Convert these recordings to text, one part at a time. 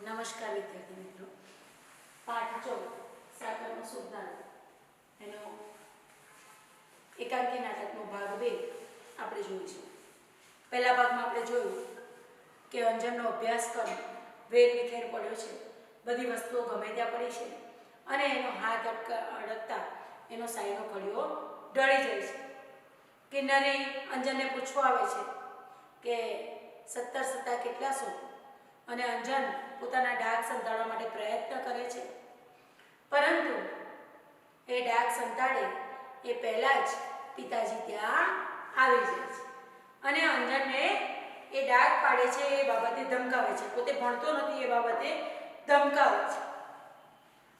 નમસ્કાર વિદ્યાર્થી મિત્રો, પાઠ 14 સાગરનો સુધારો એનો એકાંકી નાટકનો ભાગ 2 આપણે જોઈશું. પહેલા ભાગમાં આપણે જોયું કે અંજનનો અભ્યાસક્રમ વેરવિખેર પડ્યો છે, બધી વસ્તુઓ ગમે ત્યાં પડી છે અને એનો હાથ અડકતા એનો સાઈનો કડિયો ઢળી જાય છે. કિન્નરી અંજનને પૂછવા આવે છે કે 17 સત્તા કેટલા સો, અને અંજન પોતાના ડાઘ સંતાડવા માટે પ્રયત્ન કરે છે, પરંતુ એ ડાઘ સંતાડે એ પહેલાં જ પિતાજી ત્યાં આવી જાય છે અને અંજનને એ ડાઘ પાડે છે એ બાબતે ધમકાવે છે. પોતે ભણતો નથી એ બાબતે ધમકાવે છે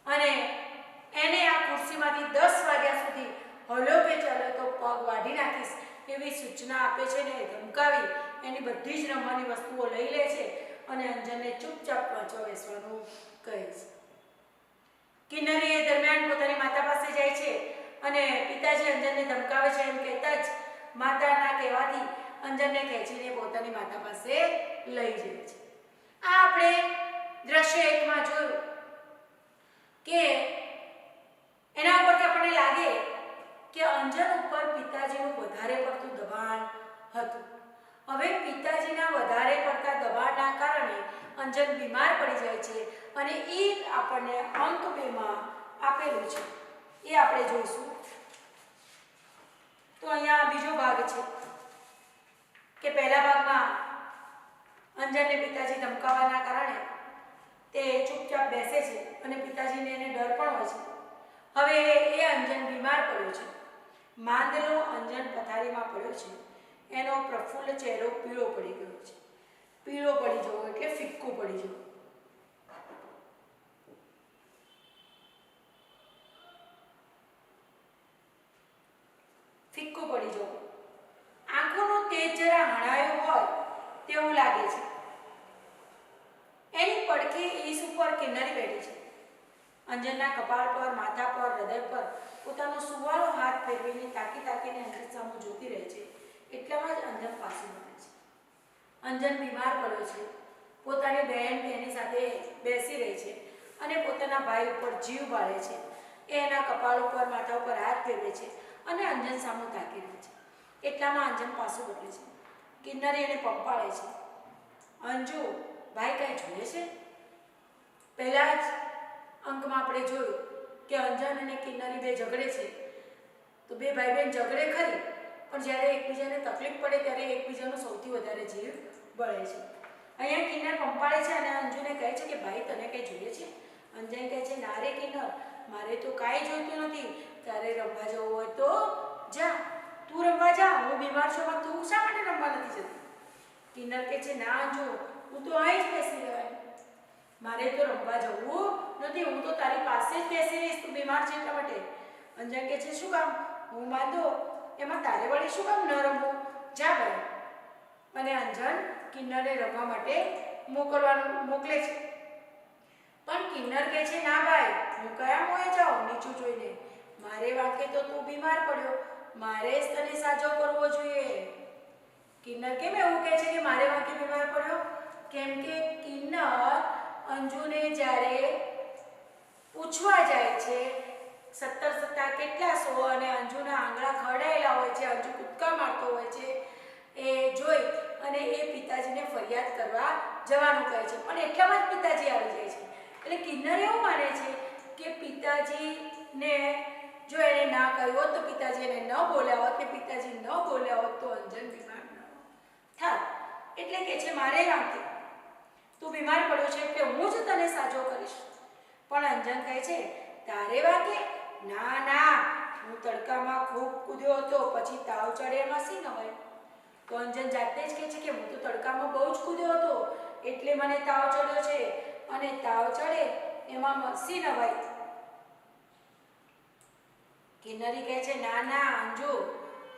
અને એને આ ખુરશીમાંથી 10 વાગ્યા સુધી હલો કે ચાલો તો પગ વાઢી નાખીશ એવી સૂચના આપે છે ને ધમકાવી એની બધી જ રમવાની વસ્તુઓ લઈ લે છે અને અંજનને ચૂપચાપ વાંચવા બેસવાનું કહે છે. કિન્નરી એ દરમિયાન પોતાની માતા પાસે જાય છે અને પિતાજી અંજનને ધમકાવે છે એમ કહેતા જ માતાના કહેવાથી અંજનને ખેંચીને પોતાની માતા પાસે લઈ જાય છે. આ આપણે દ્રશ્ય 1 માં જોયું કે એના ઉપરથી આપણને લાગે કે અંજન ઉપર પિતાજીનું વધારે પડતું દબાણ હતું. હવે પિતાજીના વધારે પડતા દબાણના કારણે અંજન બીમાર પડી જાય છે અને એ આપણને અંક 2 માં આપેલું છે, એ આપણે જોઈશું. તો અહીંયા બીજો ભાગ છે કે પહેલા ભાગમાં અંજનને પિતાજી ધમકાવવાના કારણે તે ચૂપચાપ બેસે છે અને પિતાજીને એને ડર પણ હોય છે. હવે એ અંજન બીમાર પડ્યો છે, માંદલો અંજન પથારીમાં પડ્યો છે, એનો પ્રફુલ્લ ચહેરો પીળો પડી ગયો છે. પીળો પડી જવો એટલે ફિક્કું પડી જવું. ફિક્કું પડી જવું, આંખોનો તેજ જરા હણાયો હોય તેવું લાગે છે. એની પડખે ઈસ ઉપર કિન્નરી બેઠી છે. અંજનના કપાળ પર, માથા પર, હૃદય પર પોતાનો સુવાળો હાથ ફેરવીને તાકીને અંજન સામે જોતી રહે છે. એટલામાં જ અંજન પાછી વળે છે. અંજન બીમાર પડ્યો છે, પોતાની બહેન તેની સાથે બેસી રહી છે અને પોતાના ભાઈ ઉપર જીવ બાળે છે. એ એના કપાળ ઉપર, માથા ઉપર હાથ ફેરવે છે અને અંજન સામે તાકી રહે છે. એટલામાં અંજન પાછું વળે છે. કિન્નરી એને પંપાળે છે. અંજુ, ભાઈ કાંઈ જોઈએ છે? પહેલા જ અંકમાં આપણે જોયું કે અંજન અને કિન્નરી બે ઝઘડે છે. તો બે ભાઈ બહેન ઝઘડે ખરી, પણ જ્યારે એકબીજાને તકલીફ પડે ત્યારે એકબીજાનો સૌથી વધારે જીવ બળે છે. અહીંયા કિન્નર પંપાળે છે અને અંજુને કહે છે કે ભાઈ તને કંઈ જોઈએ છે? અંજન કહે છે ના રે કિન્નર, મારે તો કાંઈ જોઈતું નથી. તારે રમવા જવું હોય તો જા, તું રમવા જા, હું બીમાર છું, પણ તું શા માટે રમવા નથી જતી? કિન્નર કહે છે ના અંજુ, હું તો અહીં જ બેસી રહેવાય, મારે તો રમવા જવું નથી, હું તો તારી પાસે જ બેસી રહીશ, તું બીમાર છે એટલા માટે. અંજન કહે છે શું કામ? હું બાંધો, એમાં તારે વળી શું કામ ન રમવું? જા ભાઈ. અને અંજન કિન્નરને રમવા માટે મોકલે છે. પણ કિન્નર કહે છે ના ભાઈ, હું કયા મોએ જાઉં નીચું જોઈને? મારે વાંકે તો તું બીમાર પડ્યો, મારે જ તને સાજો કરવો જોઈએ. કિન્નર કેમ એવું કહે છે કે મારે વાંકે બીમાર પડ્યો? કેમ કે કિન્નર અંજુને જ્યારે પૂછવા જાય છે 17 સત્તા કેટલા સો અને અંજુના આંગળા ખરડાયેલા હોય છે, અંજુ કૂદકા મારતો હોય છે, એ જોઈ અને એ પિતાજીને ફરિયાદ કરવા જવાનું કહે છે. પણ એટલામાં જ પિતાજી આવી જાય છે. એટલે કિન્નર એવું માને છે કે પિતાજીને જો એને ના કહ્યું હોત તો પિતાજી એને ન બોલ્યા હોત, ને પિતાજી ન બોલ્યા હોત તો અંજન બીમાર ન થાત. એટલે કે છે મારે વાંકે તું બીમાર પડ્યો છે એટલે હું જ તને સાજો કરીશ. પણ અંજન કહે છે તારે વાંકે? ના ના, હું તડકામાં ખૂબ કૂદ્યો હતો, પછી તાવ ચડે એમાં શી નવાય? તો અંજન જાતે જ કહે છે કે હું તો તડકામાં બહુ જ કૂદ્યો હતો એટલે મને તાવ ચડ્યો છે, અને તાવ ચડે એમાં શી નવાય? કિન્નરી કહે છે ના ના અંજુ,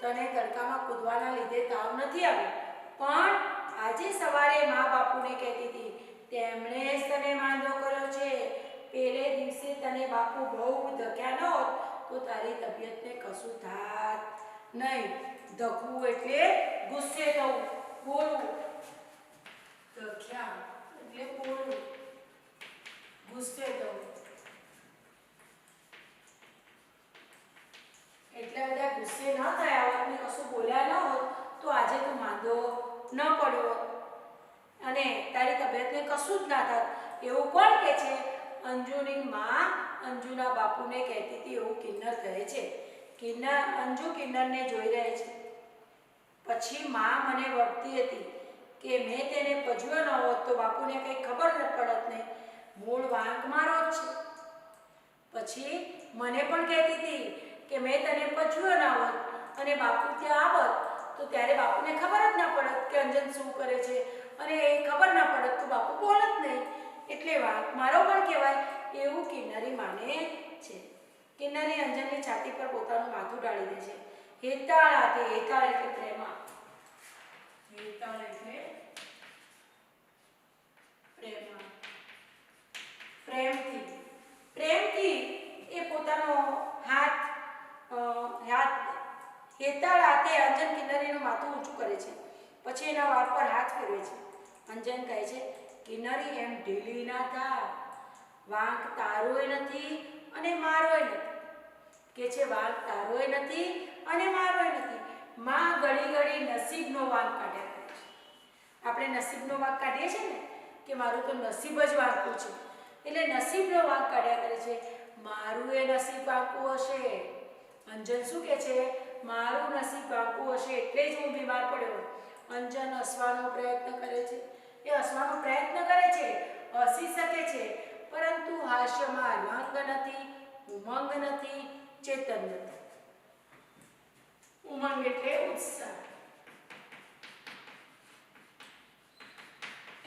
તને તડકામાં કૂદવાના લીધે તાવ નથી આવ્યો, પણ આજે સવારે મા બાપુને કહેતી હતી તેમણે જ તને માંદો કર્યો છે. પહેલે દિવસે તને બાપુ બહુ ધક્યા ન હોત તો તારી તબિયતને કશું થાત નહીં. ધકવું એટલે ગુસ્સે થવું, બોલવું. ધક્યા એટલે બોલવું. હતા એવું કોણ કહે છે? અંજુની માં અંજુના બાપુને કહેતી હતી એવું કિન્નર કહે છે. અંજુ કિન્નરને જોઈ રહે છે. પછી માં મને વળતી હતી કે મેં તેને પજવ્યો ન હોત તો બાપુને કંઈ ખબર ન પડત નહીં, મૂળ વાંક મારો જ છે. પછી મને પણ કહેતી હતી કે મેં તને પજવ્યો ન હોત અને બાપુ ત્યાં આવત તો ત્યારે બાપુને ખબર જ ન પડત કે અંજન શું કરે છે, અને એ ખબર ન પડત તો બાપુ બોલત નહીં, એટલે વાંક મારો પણ કહેવાય એવું કિન્નરી માને છે. કિન્નરી અંજનની છાતી પર પોતાનું માથું ડાળી દે છે. હેતાળ હાથે, હેતાળ એટલે પ્રેમા, હેતાળ એટલે પ્રેમા, પ્રેમથી એ પોતાનો હાથ હેતાળ હાથે અંજન કિન્નરીનું માથું ઊંચું કરે છે. પછી એના વાળ પર હાથ ફેરવે છે. અંજન કહે છે, કિન્નરી એમ ઢીલી ના થા, વાંક તારોય નથી અને મારોય નથી. કે છે વાંક તારોય નથી અને મારોય નથી. માં ઘડી ઘડી નસીબનો વાંક કાઢ્યા કરે છે. આપણે નસીબનો વાંક કાઢીએ છીએ ને કે મારું તો નસીબ જ વાંકું છે, એટલે નસીબનો વાંક કાઢ્યા કરે છે. મારું એ નસીબ વાંકું હશે. અંજન શું કહે છે? મારું નસીબ વાંકું હશે એટલે જ હું બીમાર પડ્યો. અંજન હસવાનો પ્રયત્ન કરે છે. એ હસવાનો પ્રયત્ન કરે છે, હસી શકે છે, પરંતુ હાસ્યમાં રંગ નથી, ઉમંગ નથી, ચેતન નથી. ઉમંગ એટલે ઉત્સાહ.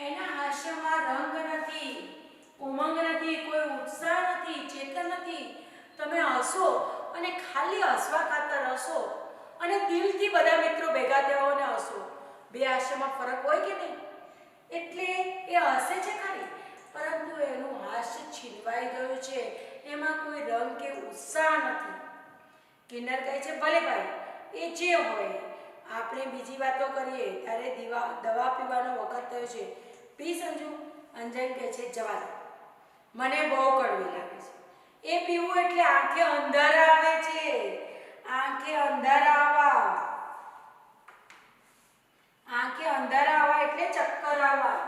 એના હાસ્યમાં રંગ નથી, ઉમંગ નથી, કોઈ ઉત્સાહ નથી, ચેતન નથી. તમે હસો અને ખાલી હસવા ખાતર હસો અને દિલથી બધા મિત્રો ભેગા થયા અને હસો. બે હાસ્યમાં ફરક હોય કે નહીં? એટલે એ હસે છે ખરી, પરંતુ એનું હાસ્ય છીનવાઈ ગયું છે. એમાં કોઈ રંગ કે ઉત્સાહ નથી. કિન્નર કહે છે, ભલે ભાઈ, એ જે હોય, આપણે બીજી વાતો કરીએ. ત્યારે દવા પીવાનો વખત થયો છે, પી સંજુ. અંજન કહે છે, જવા દે, મને બહુ કડવી લાગે છે. એ પીવું એટલે આંખે અંધારા આવે છે, આંખે અંધારા આવવા. આંખે અંધારા આવવા એટલે ચક્કર આવવા.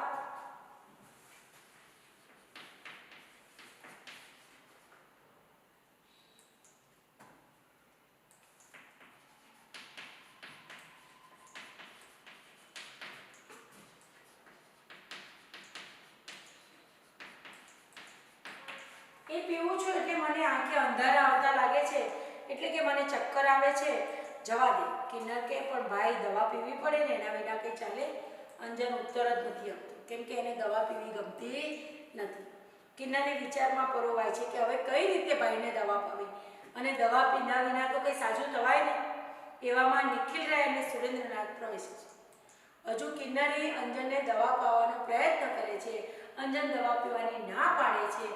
એ પીવું છું એટલે મને આંખે અંધારા આવતા લાગે છે, એટલે કે મને ચક્કર આવે છે. જવા દે. કિન્નર કે પણ ભાઈ દવા પીવી પડે ને, એના વિના કંઈ ચાલે? અંજન ઉત્તર જ નથી આપતું, કેમ કે એને દવા પીવી ગમતી નથી. કિન્નરી વિચારમાં પરોવાય છે કે હવે કઈ રીતે ભાઈને દવા પાવી, અને દવા પીધા વિના તો કંઈ સાજું થવાય ને. એવામાં નિખિલરાય અને સુરેન્દ્રનાથ પ્રવેશે છે. હજુ કિન્નરી અંજનને દવા પાવાનો પ્રયત્ન કરે છે. અંજન દવા પીવાની ના પાડે છે.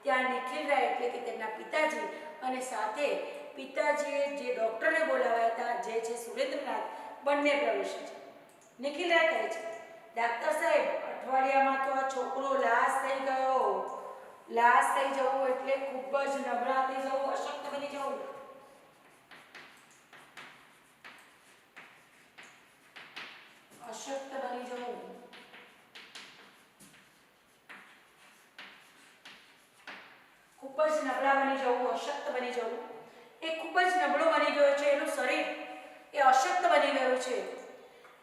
ત્યાં નિખિલરાય એટલે કે તેમના પિતાજી અને સાથે પિતાજીએ જે ડૉક્ટરને બોલાવ્યા હતા, જે છે સુરેન્દ્રનાથ, બંને પ્રવેશે છે. નિખિલરાય કહે છે, ડાક્ટર સાહેબ, અઠવાડિયામાં તો આ છોકરો લાશ થઈ ગયો. લાશ થઈ જવું એટલે ખૂબ જ નબળા થઈ જવું, અશક્ત બની જવું. અશક્ત બની જવું. ખૂબ જ નબળા બની જવું, અશક્ત બની જવું. એ ખૂબ જ નબળો બની ગયો છે. એનું શરીર એ અશક્ત બની ગયું છે.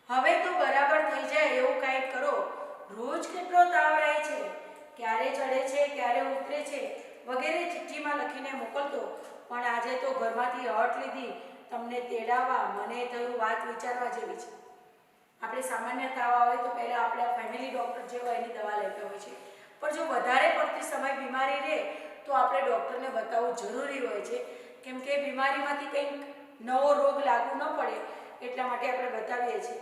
હવે તો બરાબર થઈ જાય એવું કંઈક કરો. રોજ કેટલો તાવ રહે છે, ક્યારે ચડે છે, ક્યારે ઉતરે છે વગેરે ચિઠ્ઠીમાં લખીને મોકલતો, પણ આજે તો ઘરમાંથી હટ લીધી તમને તેડાવવા. મને થયું વાત વિચારવા જેવી છે. આપણે સામાન્ય તાવ આવે તો પહેલાં આપણે ફેમિલી ડૉક્ટર જે હોય એની દવા લેતા હોય છે, પણ જો વધારે પડતી સમય બીમારી રહે તો આપણે ડૉક્ટરને બતાવવું જરૂરી હોય છે, કેમ કે બીમારીમાંથી કંઈક નવો રોગ લાગુ ન પડે એટલા માટે આપણે બતાવીએ છીએ.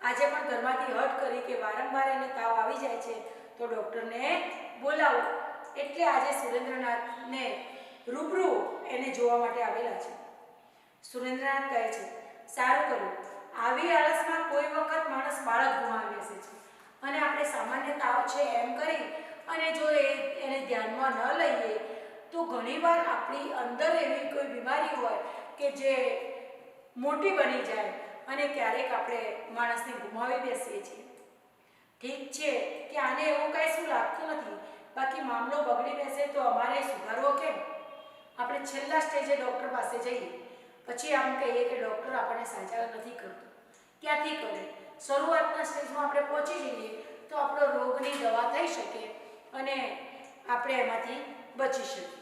આજે પણ ઘરમાંથી હટ કરી કે વારંવાર એને તાવ આવી જાય છે તો ડૉક્ટરને બોલાવો. એટલે આજે સુરેન્દ્રનાથને રૂબરૂ એને જોવા માટે આવેલા છે. સુરેન્દ્રનાથ કહે છે, સારું કર્યું. આવી આળસમાં કોઈ વખત માણસ બાળક ગુમાવી બેસે છે, અને આપણે સામાન્ય તાવ છે એમ કરી અને જો એને ધ્યાનમાં ન લઈએ તો ઘણીવાર આપણી અંદર એવી કોઈ બીમારી હોય કે જે મોટી બની જાય અને ક્યારેક આપણે માણસને ગુમાવી બેસીએ છીએ. ઠીક છે કે આને એવું કાંઈ શું લાગતું નથી, બાકી મામલો બગડી બેસે તો અમારે સુધારવો કેમ? આપણે છેલ્લા સ્ટેજે ડૉક્ટર પાસે જઈએ, પછી આમ કહીએ કે ડૉક્ટર આપણને સાજા નથી કરતો. ક્યાંથી કરે? શરૂઆતના સ્ટેજમાં આપણે પહોંચી જઈએ તો આપણો રોગની દવા થઈ શકે અને આપણે એમાંથી બચી શકીએ.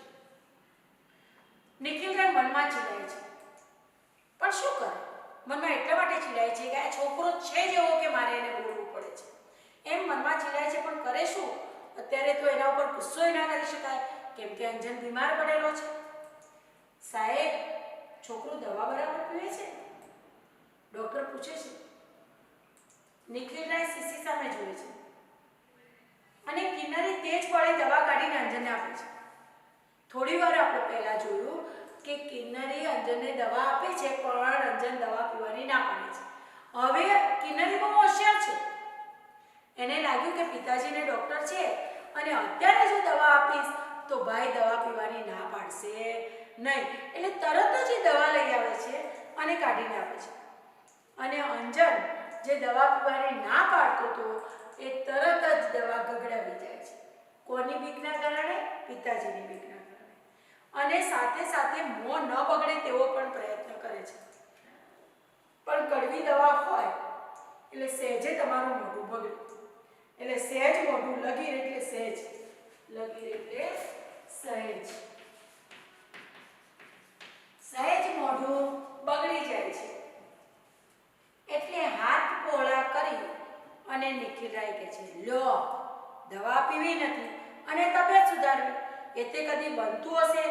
નિખિલભાઈ મનમાં ચીડાય છે, પણ શું કરે? મનમાં એટલા માટે ચીડાય છે કે આ છોકરો છે જ એવો કે મારે એને બોલવું પડે છે. એમ મનમાં ચીડાય છે, પણ કરે શું? અત્યારે તો એના ઉપર ગુસ્સો ના કરી શકાય, કેમ કે અંજન બીમાર પડેલો છે. સાહેબ, છોકરો દવા બરાબર પીવે છે? ડૉક્ટર પૂછે છે. નિખિલભાઈ સીસી સામે જુએ છે અને કિન્નરી તેજ બળે દવા કાઢીને અંજનને આપે છે. થોડી વાર આપણે પહેલા જોયું કે કિન્નરી અંજનને દવા આપે છે, પણ અંજન દવા પીવાની ના પાડે છે. હવે કિન્નરી બહુ હોશિયાર છે. એને લાગ્યું કે પિતાજીને ડૉક્ટર છે અને અત્યારે જો દવા આપીશ તો ભાઈ દવા પીવાની ના પાડશે નહીં, એટલે તરત જ એ દવા લઈ આવે છે અને કાઢીને આપે છે. અને અંજન જે દવા પીવાની ના પાડતો હતો એ તરત જ દવા ગગડાવી જાય છે. કોની બીકના કારણે? પિતાજીની બીકના કારણે. અને સાથે સાથે મોં ન બગડે તેવો પણ પ્રયત્ન કરે છે. પણ કડવી દવા હોય એટલે સહેજે તમારું મોઢું બગડે, એટલે સહેજ મોઢું, લગીર એટલે સહેજ, લગીર એટલે સહેજ, સહેજ મોઢું બગડી જાય છે. એટલે હાથ પહોળા કરી અને નિખિલરાય કહે છે, લો, દવા પીવી નથી અને તબિયત સુધારવી, એ તે કદી બનતું હશે?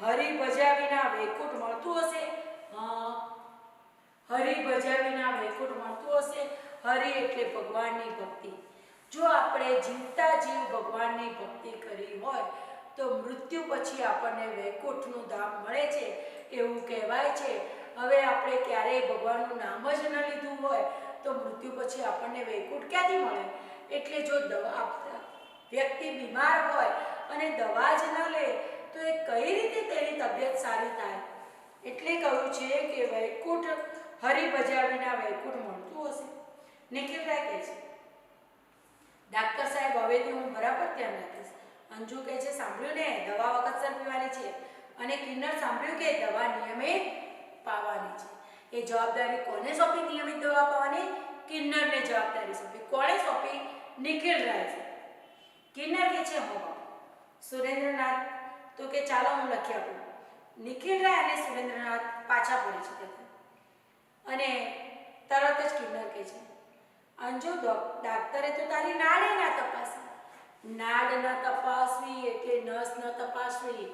હરી ભજ્યા વિના વૈકુંઠ મળતું હશે? હા, હરી ભજ્યા વિના વૈકુંઠ મળતું હશે. હરિ એટલે ભગવાનની ભક્તિ. જો આપણે જીવતા જીવ ભગવાનની ભક્તિ કરી હોય તો મૃત્યુ પછી આપણને વૈકુંઠનું ધામ મળે છે એવું કહેવાય છે. હવે આપણે ક્યારેય ભગવાનનું નામ જ ન લીધું હોય તો મૃત્યુ પછી આપણને વૈકુંઠ ક્યાંથી મળે? એટલે જો દવા વ્યક્તિ બીમાર હોય અને દવા જ ન લે તો એ કઈ રીતે તેની તબિયત સારી થાય? એટલે કહ્યું છે કે વૈકુંઠ હરિ ભજ્યા વિના વૈકુંઠ મળતું હશે. નિખિલભાઈ કહે છે, ડાક્ટર સાહેબ, હવેથી હું બરાબર ધ્યાન રાખીશ. અંજુ કહે છે, સાંભળ્યું ને, દવા વખતસર પીવાની છે. અને કિન્નર, સાંભળ્યું કે દવા નિયમિત પાવાની છે. એ જવાબદારી કોને સોંપી? નિયમિત દવા પાવાની કિન્નરને જવાબદારી સોંપી. કોણે સોંપી? નિખિલરાય છે. કિન્નર કે છે, હો સુરેન્દ્રનાથ તો કે ચાલો હું લખી આપું. નિખિલરાય અને સુરેન્દ્રનાથ પાછા પડી શકે અને તરત જ કિન્નર કે છે, અંજુ, ડાક્ટરે તો તારી નાડે ના તપાસી. નાડ ન તપાસવી એટલે નસ ન તપાસવી.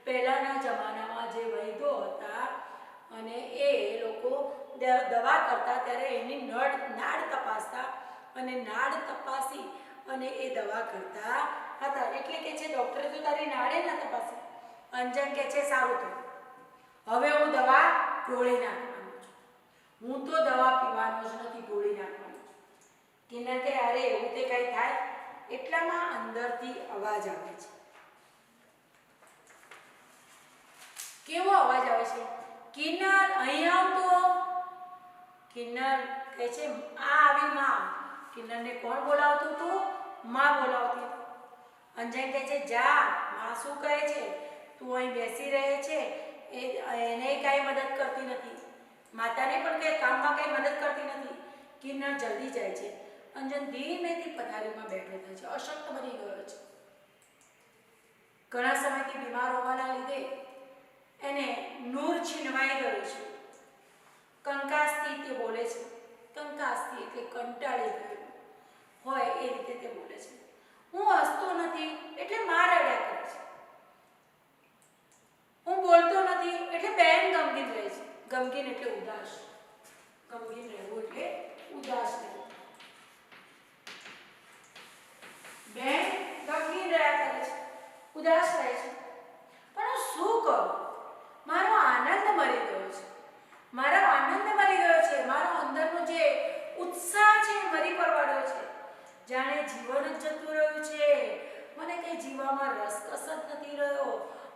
પહેલાના જમાનામાં જે વૈદ્યો હતા અને એ લોકો દવા કરતા ત્યારે એની નાડ તપાસતા અને નાડ તપાસી અને એ દવા કરતા હતા. એટલે કે છે, ડૉક્ટરે તો તારી નાડે ના તપાસી. અંજન કે છે, સારું થયું, હવે હું દવા ઢોળી નાખવાનો છું. હું તો દવા પીવાનો જ નથી, ઢોળી નાખવાનો છું. કિન્નર કે, અરે એવું તે કંઈ થાય? એટલામાં અંદરથી અવાજ આવે છે. કેવો અવાજ આવે છે? કિન્નર, અહીં આવતો. કિન્નર કહે છે, આ આવી માં. કિન્નરને કોણ બોલાવતું હતું? માં બોલાવતી. અંજન કહે છે, જા, માં શું કહે છે? તું અહીં બેસી રહે છે, એને કાંઈ મદદ કરતી નથી. માતાને પણ કંઈ કામમાં કંઈ મદદ કરતી નથી. કિન્નર જલ્દી જાય છે. અંજન ધીમેથી પથારીમાં બેઠો થાય છે, અશક્ત બની ગયો છે. ઘણા સમયથી બીમાર હોવાના લીધે એને નૂર છીનવાઈ ગયું છે. કંકાસથી તે બોલે છે. કંકાસથી એટલે કંટાળી ગયો હોય એ રીતે તે બોલે છે. હું હસતો નથી એટલે માર રડ્યા કરે છે. હું બોલતો નથી એટલે બેન ગમગીન રહે છે. ગમગીન એટલે ઉદાસ. ગમગીન રહેવું એટલે ઉદાસ રહેવું. બેન ગમગીન રહ્યા કરે છે, ઉદાસ રહે છે. પણ હું શું કરું? મારો આનંદ મરી ગયો છે. મારો આનંદ મરી ગયો છે. મારો અંદરનો જે ઉત્સાહ છે એ મરી પરવાડ્યો છે. જાણે જીવન જ જતું રહ્યું છે. મને કંઈ જીવવામાં રસકસ જ નથી રહ્યો.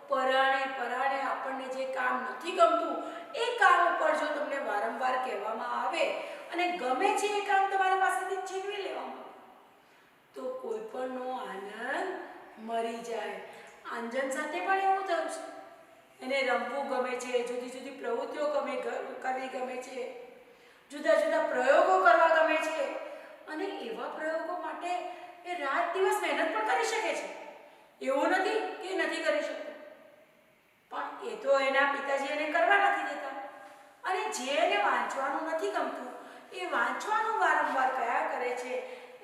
પરાણે આપણને જે કામ નથી ગમતું એ કામ ઉપર જો તમને વારંવાર કહેવામાં આવે અને ગમે છે એ કામ તમારા પાસેથી છીનવી લેવામાં આવે કોઈ પણનો આનંદ મરી જાય. અંજન સાથે પણ એવું થયું છે. એને રમવું ગમે છે, જુદી જુદી પ્રવૃત્તિઓ કરવી ગમે છે, જુદા જુદા પ્રયોગો કરવા ગમે છે, અને એવા પ્રયોગો માટે એ રાત દિવસ મહેનત પણ કરી શકે છે. એવું નથી કે નથી કરી શકતો, પણ એ તો એના પિતાજી એને કરવા નથી દેતા. અને જે એને વાંચવાનું નથી ગમતું એ વાંચવાનું વારંવાર કયા કરે છે,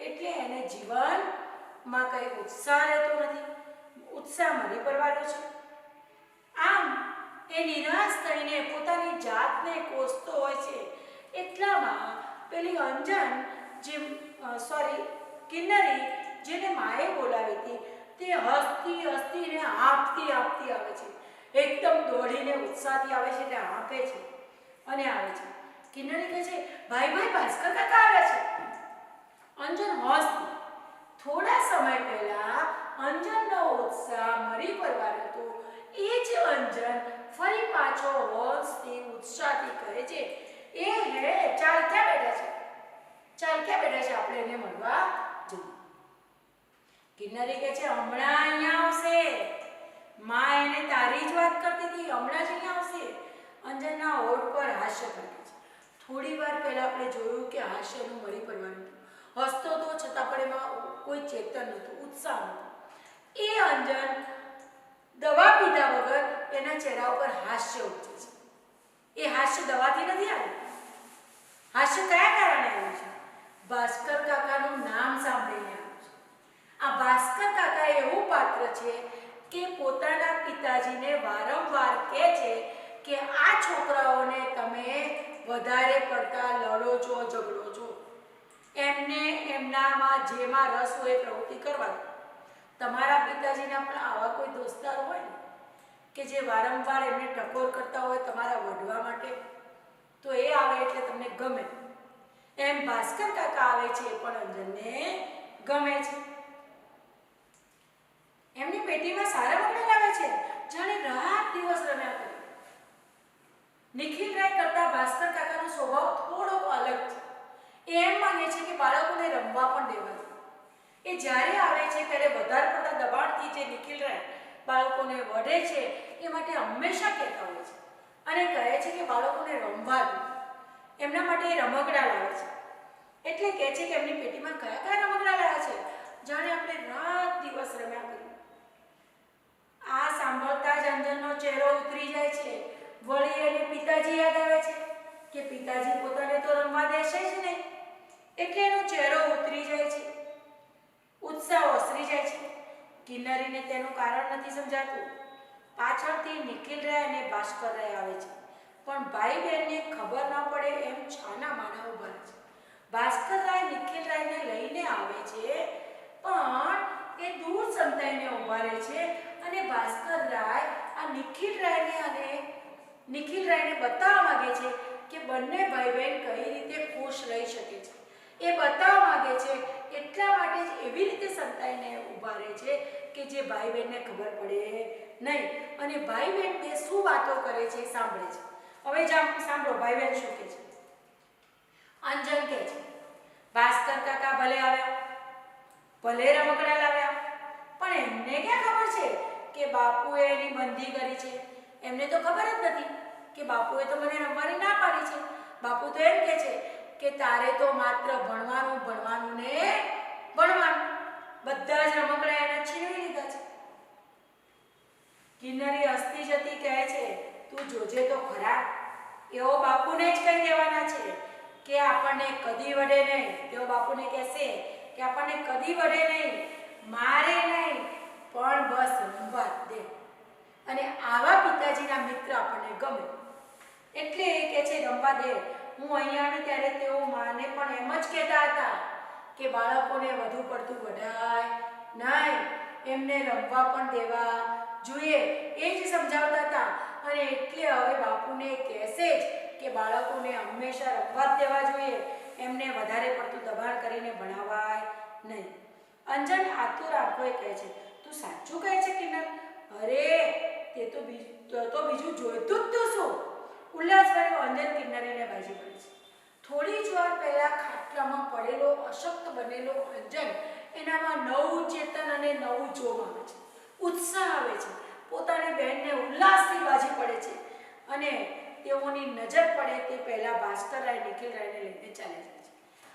એટલે એને જીવનમાં કંઈ ઉત્સાહ રહેતો નથી. ઉત્સાહ મરી પરવાર્યો છે. આમ એ નિરાશ થઈને પોતાની જાતને કોસતો હોય છે. એટલામાં પેલી અંજન કિન્નરી જેને માએ બોલાવી હતી તે હસતી હસતીને હાંફતી આવે છે. એકદમ દોડીને ઉત્સાહથી આવે છે, એટલે હાંફે છે અને આવે છે. કિન્નરી કહે છે, ભાઈ ભાસ્કર કાકા આવ્યા છે. અંજન હસતી. થોડા સમય પહેલા અંજનનો ઉત્સાહ મરી પરવાર્યો હતો. એ જ અંજન ફરી પાછો હોશથી ઉત્સાહથી કહે છે, ચાલ ક્યાં બેઠા છે, આપણે એને મળવા જઈએ. કિન્નરી કહે છે, હમણાં અહીંયા આવશે. માં એને તારી જ વાત કરતી હતી, હમણાં જ અહીંયા આવશે. અંજનના હોઠ પર હાસ્ય પ્રગટે છે. થોડી વાર પહેલા આપણે જોયું કે હાસ્યનું મરી પડવાનું હતું. હસતો તો છતાં પણ એમાં કોઈ ચેતન નહોતું, ઉત્સાહ નહોતો. એ અંજન દવા પીધા વગર એના ચહેરા ઉપર હાસ્ય ઉપજે છે. એ હાસ્ય દવાથી નથી આવ્યું. હાસ્ય કયા કારણે આવ્યું છે? ભાસ્કર કાકાનું નામ સાંભળીને આવ્યું છે. આ ભાસ્કર કાકા એવું પાત્ર છે કે પોતાના પિતાજીને વારંવાર કહે છે કે આ છોકરાઓને તમે વધારે પડતા લડો છો, ઝઘડો છો. એમને એમનામાં જેમાં રસ હોય એ પ્રવૃત્તિ કરવા. તમારા પિતાજીના પણ આવા કોઈ દોસ્તાર હોય ને કે જે વારંવાર એમને ટકોર કરતા હોય તમારા વઢવા માટે, તો એ આવે એટલે તમને ગમે. એમ ભાસ્કર કાકા આવે છે એ પણ અંજનને ગમે છે. એમની પેટીમાં સારા વગડા લાવે છે, જાણે રાત દિવસ રમ્યા કરે. નિખિલ રાય કરતા ભાસ્કર કાકાનો સ્વભાવ થોડો અલગ છે. એ એમ માને છે કે બાળકોને રમવા પણ દેવા જોઈએ. એ જ્યારે આવે છે ત્યારે વધારે પડતા દબાણથી જે નિખિલ રાય બાળકોને વઢે છે એ માટે હંમેશા કહેતા હોય છે અને કહે છે કે બાળકોને રમવા દો. એમના માટે એ રમકડા લાવે છે. એટલે કહે છે કે એમની પેટીમાં કયા કયા રમકડા લાવ્યા છે, જાણે આપણે રાત દિવસ રમ્યા કરીએ. આ સાંભળતા જ અંજનનો ચહેરો ઉતરી જાય છે. વળી એને પિતાજી યાદ આવે છે કે પિતાજી પોતાને તો રમવા દેશે જ નહીં, એટલે એનો ચહેરો ઉતરી જાય છે. ઉત્સાહ ઓસરી જાય છે. કિન્નરીને તેનું કારણ નથી સમજાતું. પાછળથી નિખિલ રાય અને ભાસ્કર રાય આવે છે, પણ ભાઈ બહેનને ખબર ન પડે એમ છાના માના ઉભા રહે છે. ભાસ્કર રાય નિખિલ રાયને લઈને આવે છે, પણ એ દૂર સંતાઈને ઉભા રહે છે અને ભાસ્કર રાય આ નિખિલ રાયને બતાવવા માંગે છે કે બંને ભાઈ બહેન કઈ રીતે ખુશ રહી શકે છે. એ બતાવવા માંગે છે, એટલા માટે જ એવી રીતે સંતાઈને ઉભા રહે છે કે જે ભાઈ બહેનને ખબર પડે નહીં. અને ભાઈ બહેન બે શું વાતો કરે છે સાંભળે છે. હવે સાંભળો ભાઈ બહેન શું કહે છે. અંજન કહે છે, ભાસ્કર કાકા ભલે આવ્યા, ભલે રમકડા લાવ્યા, પણ એમને ક્યાં ખબર છે કે બાપુએ એની બંધી કરી છે. એમને તો ખબર જ નથી કે બાપુએ તો મને રમવાની ના પાડી છે. બાપુ તો એમ કહે છે કે તારે તો માત્ર ભણવાનું ને ભણવાનું. બધા જ રમકડા એને છીનવી લીધા છે. કિન્નરી હસતી જતી કહે છે, તું જોજે તો ખરા, એવો બાપુને જ કહી દેવાના છે કે આપણને કદી વઢે નહીં. તેઓ બાપુને કહેશે કે આપણને કદી વઢે નહીં, મારે નહીં, પણ બસ રમવા દે. અને આવા પિતાજીના મિત્ર આપણને ગમે. એટલે એ કહે છે રમવા દે. હું અહીંયા આવી ત્યારે તેઓ માને પણ એમ જ કહેતા હતા કે બાળકોને વધુ પડતું વઢાય નહીં, એમને રમવા પણ દેવા જોઈએ, એ જ સમજાવતા હતા. અને એટલે હવે બાપુને કહેશે જ કે બાળકોને હંમેશા રમવા જ દેવા જોઈએ, એમને વધારે પડતું દબાણ કરીને ભણાવાય નહીં. અંજન આતુર આંખોએ કહે છે, તું સાચું કહે છે કિન્નર? અરે તે તો બીજું જોઈતું જ તું શું? ઉલ્લાસભર્યો અંજન કિન્નરીને બાજી પડે છે. થોડી જ વાર પહેલા ખાટલામાં પડેલો અશક્ત બનેલો અંજન એનામાં નવું ચેતન અને નવું જોમ આવે છે, ઉત્સાહ આવે છે, પોતાની બહેનને ઉલ્લાસથી બાજી પડે છે અને તેઓની નજર પડે તે પહેલા ભાસ્કરરાય નિખિલરાયને લઈને ચાલ્યા જાય છે।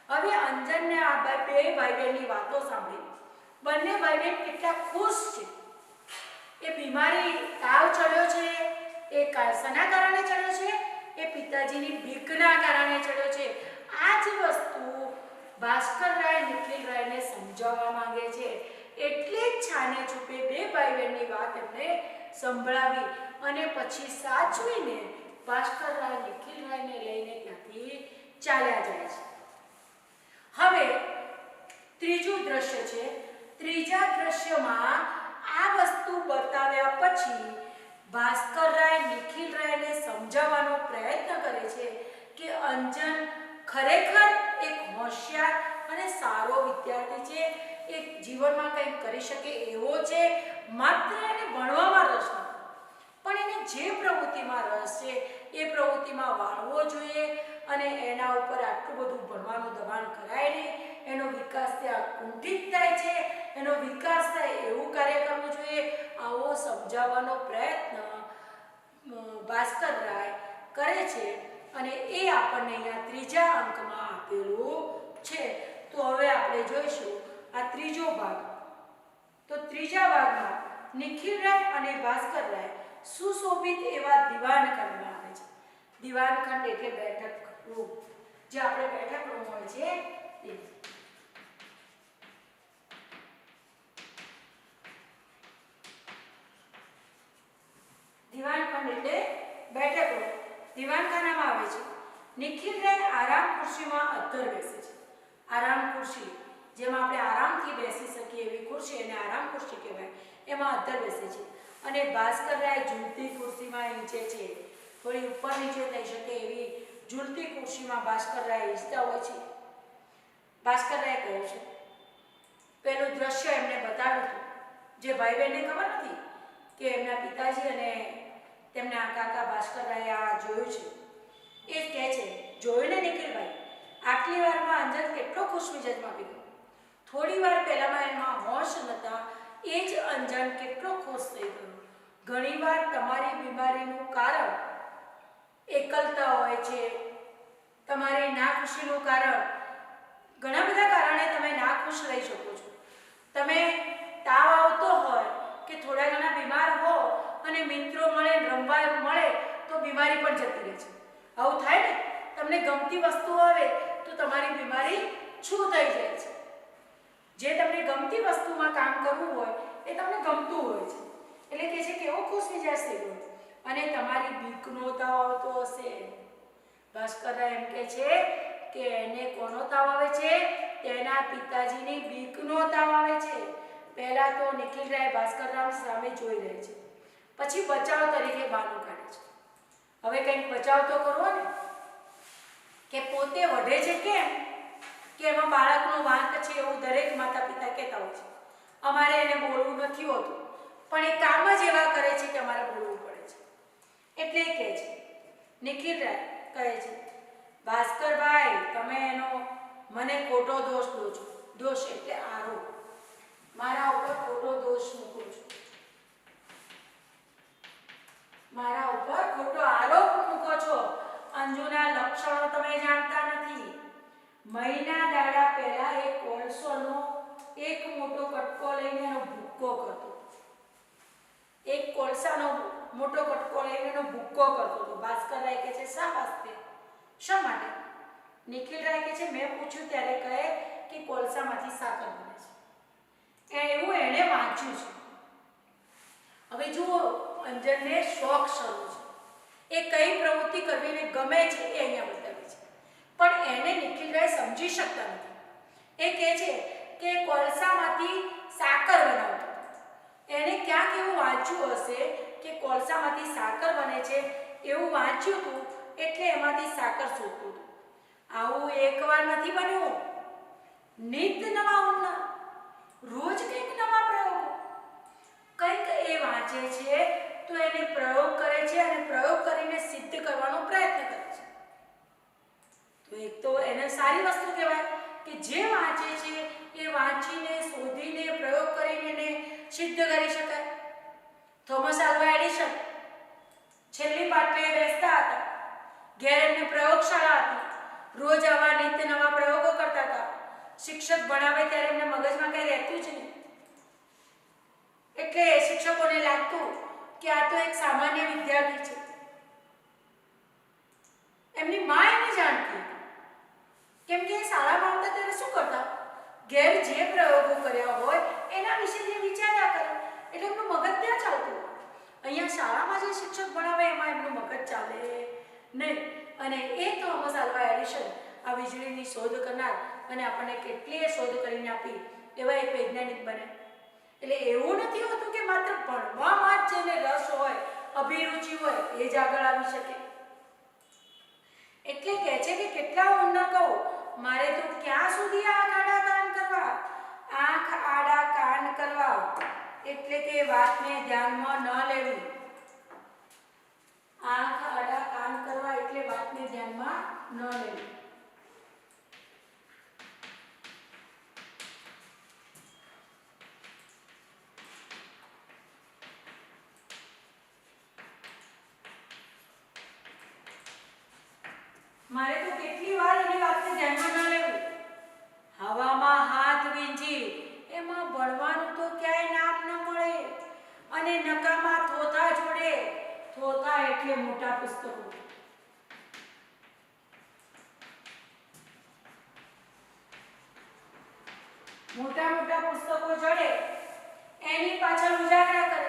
હવે અંજનને આ બે ભાઈ બહેનની વાતો સાંભળી બંને ભાઈ બહેન કેટલા ખુશ છે। એ બીમારી તાવ ચડ્યો છે, એ શેના કારણે ચડ્યો છે? એ પિતાજીની બીકના કારણે ચડ્યો છે। આ જ વસ્તુ ભાસ્કરરાય નિખિલરાયને સમજાવવા માંગે છે, એટલે જ છાને છૂપે બે ભાઈ બહેનની વાત એમને સંભળાવી અને પછી સાચવીને ભાસ્કરરાય નિખિલરાયને લઈને ત્યાંથી ચાલ્યા જાય છે। હવે ત્રીજું દ્રશ્ય છે। ત્રીજા દ્રશ્યમાં આ વસ્તુ બતાવ્યા પછી ભાસ્કરરાય નિખિલરાયને સમજાવવાનો પ્રયત્ન કરે છે કે અંજન ખરેખર એક હોશિયાર અને સારો વિદ્યાર્થી છે, એક જીવનમાં કંઈક કરી શકે એવો છે, માત્ર એને ભણવામાં રસ નથી પણ એને જે પ્રવૃત્તિમાં રસ છે એ પ્રવૃત્તિમાં વાળવો જોઈએ અને એના ઉપર આટલું બધું ભણવાનું દબાણ કરાય નહીં, એનો વિકાસ ત્યાં કુંઠિત થાય છે, એનો વિકાસ થાય એવું કાર્ય કરવું જોઈએ, આવો સમજાવવાનો પ્રયત્ન ભાસ્કરરાય કરે છે અને એ આપણને અહીંયા ત્રીજા અંકમાં આપેલું છે। તો હવે આપણે જોઈશું આ ત્રીજો ભાગ। તો ત્રીજા ભાગમાં નિખિલરાય અને ભાસ્કરરાય સુશોભિત એવા દીવાનખંડમાં આવે છે। દીવાનખંડ એટલે બેઠક રૂમ, જે આપણે બેઠક રૂમ હોય છે એ। દીવાનખંડ એટલે બેઠક રૂમ, દીવાનખાનામાં આવે છે। નિખિલરાય આરામ ખુરશીમાં અધ્ધર બેસે છે। આરામ ખુરશી, જેમાં આપણે આરામથી બેસી શકીએ એવી ખુરશી, એને આરામ ખુરશી કહેવાય, એમાં અધ્ધર બેસે છે અને ભાસ્કરરાય ઝૂલતી ખુરશીમાં ઈંચે છે, થોડી ઉપર નીચે થઈ શકે એવી ઝૂલતી ખુરશીમાં ભાસ્કરરાય ઈંચતા હોય છે। ભાસ્કરરાય કહે છે, પેલું દ્રશ્ય એમને બતાવ્યું હતું, જે ભાઈ બહેનને ખબર નથી કે એમના પિતાજી અને તેમના કાકા ભાસ્કરરાયે આ જોયું છે, એ કહે છે, જોયું ને નિખિલભાઈ, આટલી વારમાં અંજન કેટલો ખુશ મિજાજમાં આવી ગયો, થોડી વાર પહેલામાં એમાં હોશ નહોતા એ જ અંજન કેટલો ખુશ થઈ ગયો। ઘણીવાર તમારી બીમારીનું કારણ એકલતા હોય છે, તમારી નાખુશીનું કારણ, ઘણા બધા કારણે તમે નાખુશ રહી શકો છો। તમે તાવ આવતો હોય કે થોડા ઘણા બીમાર હો અને મિત્રો મળે, રમવા મળે તો બીમારી પણ જતી રહે છે, આવું થાય ને? તમને ગમતી વસ્તુ આવે તો તમારી બીમારી છૂ થઈ જાય છે। જે તમને ગમતી વસ્તુમાં કામ કરવું હોય એ તમને ગમતું હોય છે, એટલે કે છે કે એવો ખુશ મિજાજ થઈ ગયો અને તમારી બીકનો તાવ આવતો હશે। ભાસ્કરરાય એમ કહે છે કે એને કોનો તાવ આવે છે? તેના પિતાજીની બીકનો તાવ આવે છે। પહેલા તો નિખિલરાય ભાસ્કરરાય સામે જોઈ રહે છે, પછી બચાવ તરીકે બહાનું કાઢે છે। હવે કંઈક બચાવ તો કરવો ને, કે પોતે વઢે છે કેમ કે એમાં બાળકનો વાંક છે એવું દરેક માતા પિતા કહેતા હોય છે, અમારે એને બોલવું નથી હોતું, પણ એ કામ જ એવા કરે છે કે અમારે બોલવું પડે છે, એટલે એ કહે છે, નિખિલરાય કહે છે, ભાસ્કરભાઈ તમે એનો મને ખોટો દોષ દો છો, દોષ એટલે આરોપ, મારા ઉપર ખોટો દોષ મૂકો છો, મારા ઉપર ખોટો આરોપ મૂકો છો। અંજુના લક્ષણો તમે જાણતા નથી। મહિના દાડા પહેલા એક કોલસોનો એક મોટો કટકો લઈને એનો ભૂક્કો કરતો, એક કોલસાનો મોટો કટકો લઈને એનો ભૂક્કો કરતો હતો। ભાસ્કરરાય કહે છે, શા વાસ્તે, શા માટે? નિખિલરાય કહે છે, મેં પૂછ્યું ત્યારે કહે કે કોલસામાંથી સાકર બને છે, એવું એણે વાંચ્યું છે। હવે જુઓ, અંજનને શોખ શરૂ છે, એ કઈ પ્રવૃત્તિ કરવીને ગમે છે એ અહીંયા બતાવી છે, પણ એને નિખિલરાય સમજી શકતા નથી। એ કહે છે કે કોલસામાંથી સાકર બનાવતો, એને ક્યાંક એવું વાંચ્યું હશે કે કોલસામાંથી સાકર બને છે, એવું વાંચ્યું હતું એટલે એમાંથી સાકર શોધતું હતું। આવું એકવાર નથી બન્યું, નિત નવા ઉન્નત, રોજ કંઈક નવા પ્રયોગો, કંઈક એ વાંચે છે તો એને પ્રયોગ કરે છે અને પ્રયોગ કરીને સિદ્ધ કરવાનો પ્રયત્ન કરે છે। તો એક તો એને સારી વસ્તુ કહેવાય કે જે વાંચે છે એ વાંચીને શોધીને પ્રયોગ કરીને એને સિદ્ધ કરી શકાય? થોમસ આલ્વા એડિશન છેલ્લી પાટલીએ બેસતા હતા, ઘેર એમને પ્રયોગશાળા હતી, રોજ આવા નિત્ય નવા પ્રયોગો કરતા હતા. શિક્ષક ભણાવે ત્યારે એમને મગજમાં કંઈ રહેતું જ નહીં, એટલે શિક્ષકોને લાગતું કે આ તો એક સામાન્ય વિદ્યાર્થી છે. એમની મા એને જાણતી, કેમ કે શાળામાં આવતા ત્યારે શું કરતા, ઘેર જે પ્રયોગો કર્યા હોય એના વિશે જે વિચાર્યા કરે, એટલે એમનું મગજ ત્યાં ચાલતું હોય. અહીંયા શાળામાં જે શિક્ષક ભણાવે એમાં એમનું મગજ ચાલે નહીં. અને એ થોમસ આલ્વા એડિશન, આ વીજળીની શોધ કરનાર અને આપણને કેટલીય શોધ કરીને આપી એવા એક વૈજ્ઞાનિક બને. એટલે એવું નથી હોતું કે માત્ર ભણવામાં જ જેને રસ હોય, અભિરુચિ હોય એ જ આગળ આવી શકે. એટલે કહે છે કે કેટલા ઊંડા કહો, મારે તો ક્યાં સુધી આંખ આડા કાન કરવા, આંખ આડા કાન કરવા, એટલે કે વાતને ધ્યાનમાં ન લેવી. આંખ આડા કાન કરવા એટલે વાતને ધ્યાનમાં ન લેવી. મારે તો કેટલી વાર એની વાતને ધ્યાનમાં ન લેવી. હવામાં હાથ વીંજી એમાં ભણવાનું તો ક્યાંય નામ ન મળે, અને નકામા થોથા જોડે, થોથા એટલે મોટા પુસ્તકો, મોટા મોટા પુસ્તકો જોડે એની પાછળ ઉજાગરા કરે.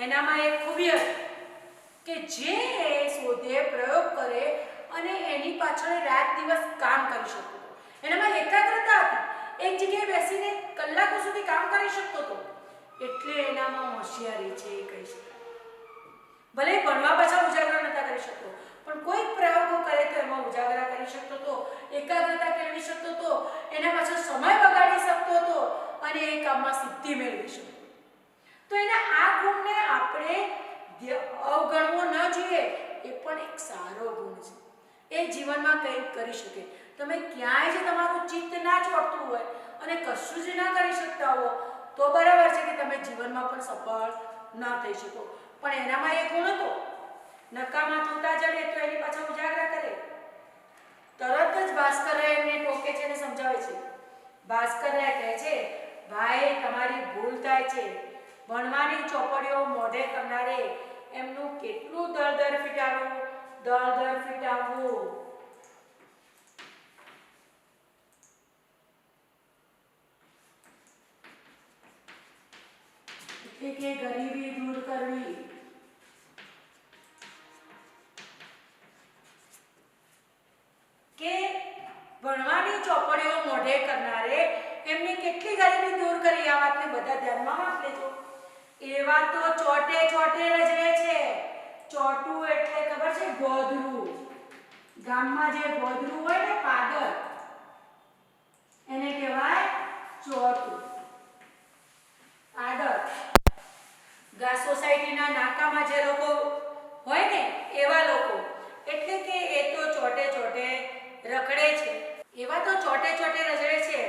એનામાં એક ખૂબી હતી કે જે શોધે, પ્રયોગ કરે અને એની પાછળ રાત દિવસ કામ કરી શકતો હતો. એનામાં એકાગ્રતા હતી, એક જગ્યાએ બેસીને કલાકો સુધી કામ કરી શકતો હતો, એટલે એનામાં હોશિયારી છે એ કહી શકાય. ભલે ભણવા પાછળ ઉજાગરા નતા કરી શકતો, પણ કોઈક પ્રયોગો કરે તો એમાં ઉજાગરા કરી શકતો હતો, એકાગ્રતા કેળવી શકતો હતો, એના પાછળ સમય બગાડી શકતો હતો અને એ કામમાં સિદ્ધિ મેળવી શકતો. તો એના આ ગુણને આપણે અવગણવો ન જોઈએ. એ પણ એક સારો ગુણ છે. એ જીવનમાં કંઈક કરી શકે. તમે ક્યાંય જ તમારું ચિત્ત ના ચોંટતું હોય અને કશું જ ના કરી શકતા હો તો બરાબર છે કે તમે જીવનમાં પણ સફળ ના થઈ શકો. પણ એનામાં એક ગુણ હતો, નકામા થોતા જડે તો એની પાછળ ઉજાગરા કરે. તરત જ ભાસ્કર એમને ટોકે છે અને સમજાવે છે. ભાસ્કર કહે છે, ભાઈ તમારી ભૂલ થાય છે. ભણવાની ચોપડીઓ મોઢે કરનારે એમનું કેટલું દળદર ફીટાવવું, દળદર ફીટાવવું. એટલે કે ગરીબી દૂર કરવી. કે ભણવાની ચોપડીઓ મોઢે કરનારે એમની કેટલી ગરીબી દૂર કરી, આ વાતને બધા ધ્યાનમાં રાખી લેજો. એવા તો ચોટે ચોટે રજવે છે. ચોટું એટલે ખબર છે, ગોધરું. ગામમાં જે ગોધરું હોય ને, પાદર, એને કહેવાય ચોટું. પાદર સોસાયટીના નાકામાં જે લોકો હોય ને એવા લોકો, એટલે કે એ તો ચોટે ચોટે રખડે છે. એવા તો ચોટે ચોટે રજડે છે.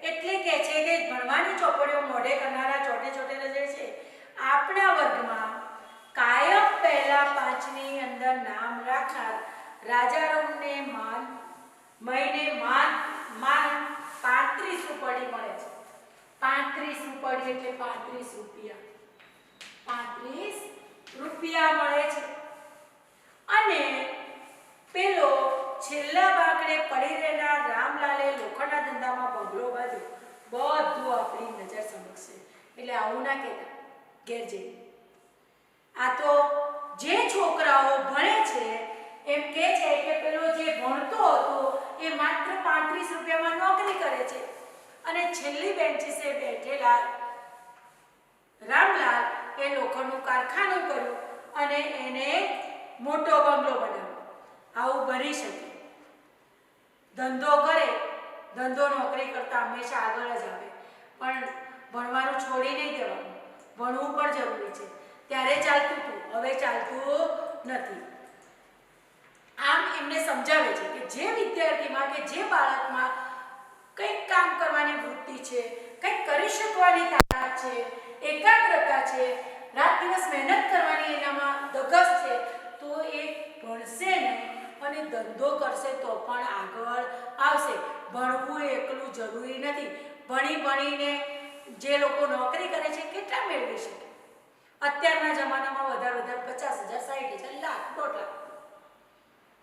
એટલે કે છે કે ભણવાની ચોપડીઓ મોઢે કરનારા ચોટે ચોટે રજડે છે. આપણા વર્ગમાં કાયમ પહેલા 5 ની અંદર નામ રાખનાર રાજારામને મહિને માન 35 રૂપિયા મળે છે. 35 રૂપિયા એટલે 35 રૂપિયા. 35 રૂપિયા મળે છે. અને પેલો છેલ્લા બાકડે પડી રહેનાર રામલાલે લોખંડના ધંધામાં બંગલો બાંધ્યો. બધું આપણી નજર સમક્ષ છે. એટલે આવું ના કહેતા ઘેર જઈને. આ તો જે છોકરાઓ ભણે છે એમ કહે છે કે પેલો જે ભણતો હતો એ માત્ર 35 રૂપિયામાં નોકરી કરે છે, અને છેલ્લી બેન્ચીસે બેઠેલા રામલાલ એ લોખંડનું કારખાનું કર્યું અને એને મોટો બંગલો બનાવ્યો. આવું બની શકે. ધંધો કરે, ધંધો નોકરી કરતા હંમેશા આગળ જ આવે, પણ ભણવાનું છોડી નહીં દેવાનું. ભણવું પણ જરૂરી છે. ત્યારે ચાલતું હતું, હવે ચાલતું નથી. આમ એમને સમજાવે છે કે જે વિદ્યાર્થીમાં કે જે બાળકમાં કંઈક કામ કરવાની વૃત્તિ છે, કંઈક કરી શકવાની તાકાત છે, એકાગ્રતા છે, રાત દિવસ મહેનત કરવાની એનામાં ધગશ છે, તો એ ભણશે નહીં અને ધંધો કરશે તો પણ આગળ આવશે. ભણવું એકલું જરૂરી નથી. ભણીને જે લોકો નોકરી કરે છે કેટલા મેળવી શકે? અત્યારના જમાનામાં વધારે 50,000, 60,000, લાખ, 1.5 લાખ.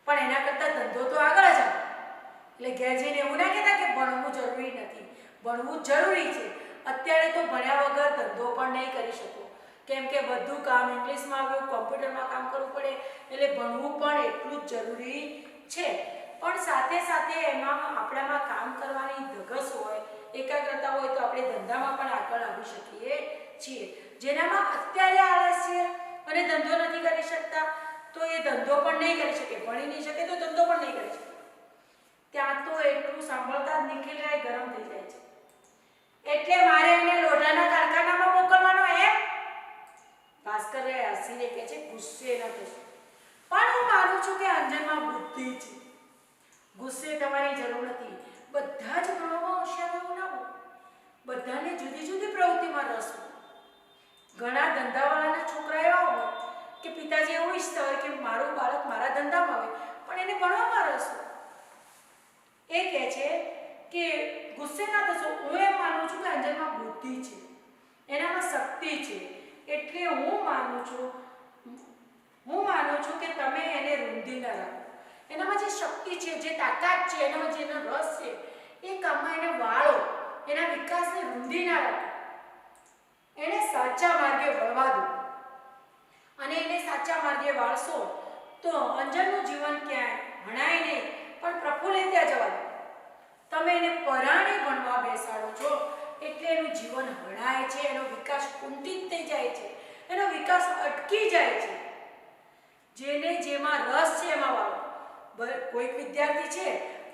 પણ એના કરતાં ધંધો તો આગળ જ આવે. એટલે ઘેર જઈને એવું ના કહેતા કે ભણવું જરૂરી નથી. ભણવું જરૂરી છે. અત્યારે તો ભણ્યા વગર ધંધો પણ નહીં કરી શકો, કેમ કે બધું કામ ઇંગ્લિશમાં આવ્યું, કોમ્પ્યુટરમાં કામ કરવું પડે, એટલે ભણવું પણ એટલું જ જરૂરી છે. પણ સાથે સાથે એમાં આપણામાં કામ કરવાની ધગશ હોય, એકાગ્રતા હોય તો આપણે ધંધામાં પણ આગળ આવી શકીએ છીએ. જેનામાં અત્યારે આળસ છે અને ધંધો નથી કરી શકતા, તો એ ધંધો પણ નહીં કરી શકે. ભણી નહીં શકે તો ધંધો પણ નહીં કરી શકે. ત્યાં તો એટલું સાંભળતા જ નિખિલ રાય ગરમ થઈ જાય છે. એટલે મારે એને લોઢાના કારખાનામાં મોકલવાનો એમ? ભાસ્કર રાય હસીને કહે છે, ગુસ્સે ન થશો. પણ હું માનું છું કે અંજનમાં બુદ્ધિ છે. ગુસ્સે થવાની જરૂર નથી. બધા જ ભણવામાં હોશિયાર એવું ના હોય. બધાને જુદી જુદી પ્રવૃત્તિમાં રસ હોય. ઘણા ધંધાવાળાના છોકરા એવા હોય કે પિતાજી એવું ઈચ્છતા હોય કે મારું બાળક મારા ધંધામાં આવે, પણ એને ભણવામાં રસ હોય. એ કહે છે કે ગુસ્સે ના થશો. હું એમ માનું છું કે અંજનમાં બુદ્ધિ છે, એનામાં શક્તિ છે. એટલે હું માનું છું કે તમે એને રૂંધી ન રાખો. એનામાં જે શક્તિ છે, જે તાકાત છે, એનામાં જેનો રસ છે, એ કામમાં એને વાળો. એના વિકાસને રૂંધી ના રાખો. એને સાચા માર્ગે વળવા દો. અને એને સાચા માર્ગે વાળશો તો અંજનનું જીવન ક્યાંય ભણાય નહીં, પણ પ્રફુલ્લિત જવા દો. તમે એને પરાણે ભણવા બેસાડો છો એટલે એનું જીવન હણાય છે, એનો વિકાસ કુંઠિત થઈ જાય છે, એનો વિકાસ અટકી જાય છે. જેને જેમાં રસ છે એમાં વાળો. કોઈક વિદ્યાર્થી છે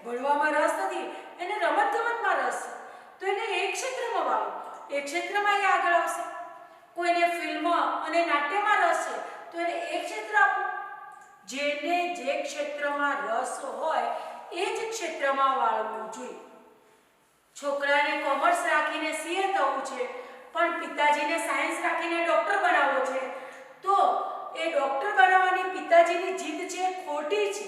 ભણવામાં રસ નથી, એને રમતગમતમાં રસ છે, તો એને એક ક્ષેત્રમાં વાળો. એ ક્ષેત્રમાં એ આગળ આવશે. કોઈને ફિલ્મ અને નાટ્યમાં રસ છે તો એને એક ક્ષેત્ર આપો. જેને જે ક્ષેત્રમાં રસ હોય એ જ ક્ષેત્રમાં વાળવું જોઈએ. છોકરાને કોમર્સ રાખીને સીએ થવું છે, પણ પિતાજીને સાયન્સ રાખીને ડોક્ટર બનાવવો છે, તો એ ડોક્ટર બનાવવાની પિતાજીની જીદ છે ખોટી છે.